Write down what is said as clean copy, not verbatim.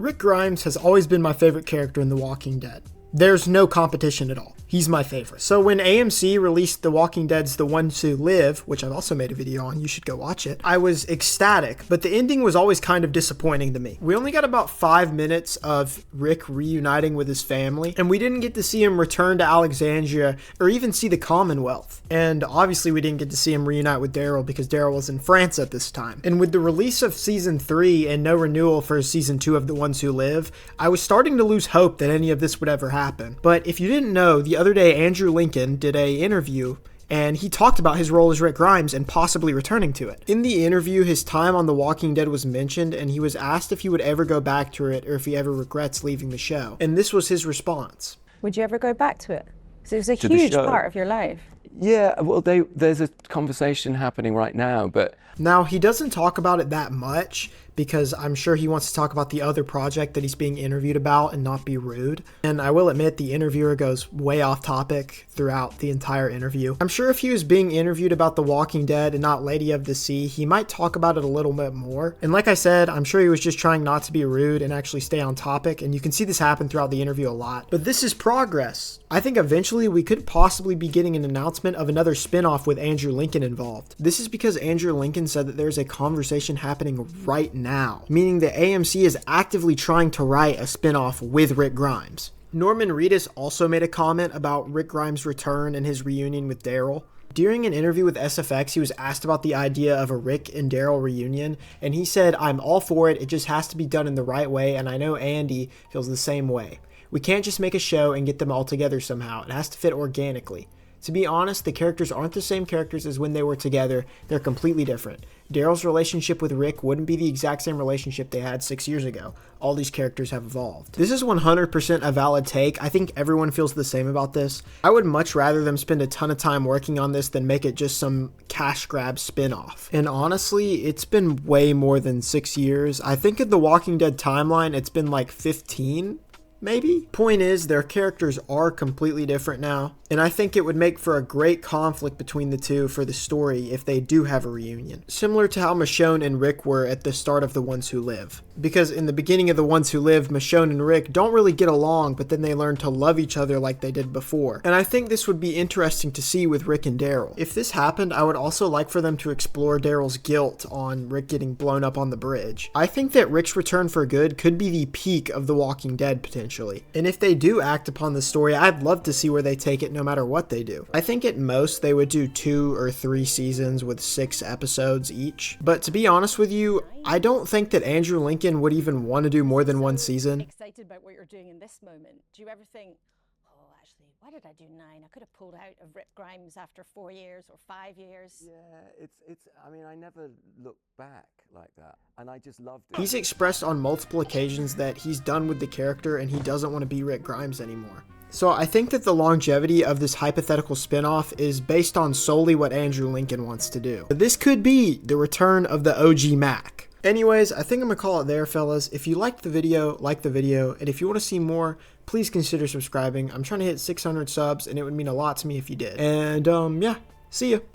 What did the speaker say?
Rick Grimes has always been my favorite character in The Walking Dead. There's no competition at all. He's my favorite. So when AMC released The Walking Dead's The Ones Who Live, which I've also made a video on, you should go watch it, I was ecstatic, but the ending was always kind of disappointing to me. We only got about 5 minutes of Rick reuniting with his family, and we didn't get to see him return to Alexandria or even see the Commonwealth. And obviously we didn't get to see him reunite with Daryl because Daryl was in France at this time. And with the release of season 3 and no renewal for season 2 of The Ones Who Live, I was starting to lose hope that any of this would ever happen. But if you didn't know, the other day Andrew Lincoln did an interview and he talked about his role as Rick Grimes and possibly returning to it. In the interview, his time on The Walking Dead was mentioned and he was asked if he would ever go back to it or if he ever regrets leaving the show. And this was his response. Would you ever go back to it? Because it was a huge part of your life. Yeah, well, there's a conversation happening right now, but... Now, he doesn't talk about it that much because I'm sure he wants to talk about the other project that he's being interviewed about and not be rude. And I will admit the interviewer goes way off topic throughout the entire interview. I'm sure if he was being interviewed about The Walking Dead and not Lady of the Sea, he might talk about it a little bit more. And like I said, I'm sure he was just trying not to be rude and actually stay on topic. And you can see this happen throughout the interview a lot. But this is progress. I think eventually we could possibly be getting an announcement of another spinoff with Andrew Lincoln involved. This is because Andrew Lincoln said that there's a conversation happening right now, meaning that AMC is actively trying to write a spinoff with Rick Grimes. Norman Reedus also made a comment about Rick Grimes' return and his reunion with Daryl. During an interview with SFX, he was asked about the idea of a Rick and Daryl reunion, and he said, "I'm all for it, it just has to be done in the right way, and I know Andy feels the same way. We can't just make a show and get them all together somehow, it has to fit organically. To be honest, the characters aren't the same characters as when they were together, they're completely different. Daryl's relationship with Rick wouldn't be the exact same relationship they had 6 years ago. All these characters have evolved." This is 100% a valid take. I think everyone feels the same about this. I would much rather them spend a ton of time working on this than make it just some cash grab spin-off. And honestly, it's been way more than 6 years. I think in the Walking Dead timeline, it's been like 15. Maybe? Point is, their characters are completely different now, and I think it would make for a great conflict between the two for the story if they do have a reunion. Similar to how Michonne and Rick were at the start of The Ones Who Live. Because in the beginning of The Ones Who Live, Michonne and Rick don't really get along, but then they learn to love each other like they did before. And I think this would be interesting to see with Rick and Daryl. If this happened, I would also like for them to explore Daryl's guilt on Rick getting blown up on the bridge. I think that Rick's return for good could be the peak of The Walking Dead potentially. And if they do act upon the story, I'd love to see where they take it no matter what they do. I think at most they would do 2 or 3 seasons with 6 episodes each. But to be honest with you, I don't think that Andrew Lincoln would even want to do more than 1 season. Excited about what you're doing in this moment. Do you ever think, oh, actually, why did I do 9? I could have pulled out of Rick Grimes after 4 years or 5 years. Yeah, I mean, I never look back like that, and I just loved it. He's expressed on multiple occasions that he's done with the character and he doesn't want to be Rick Grimes anymore. So I think that the longevity of this hypothetical spinoff is based on solely what Andrew Lincoln wants to do. But this could be the return of the OG Mac. Anyways, I think I'm gonna call it there, fellas. If you liked the video, like the video, and if you want to see more, please consider subscribing. I'm trying to hit 600 subs, and it would mean a lot to me if you did. And yeah, see ya.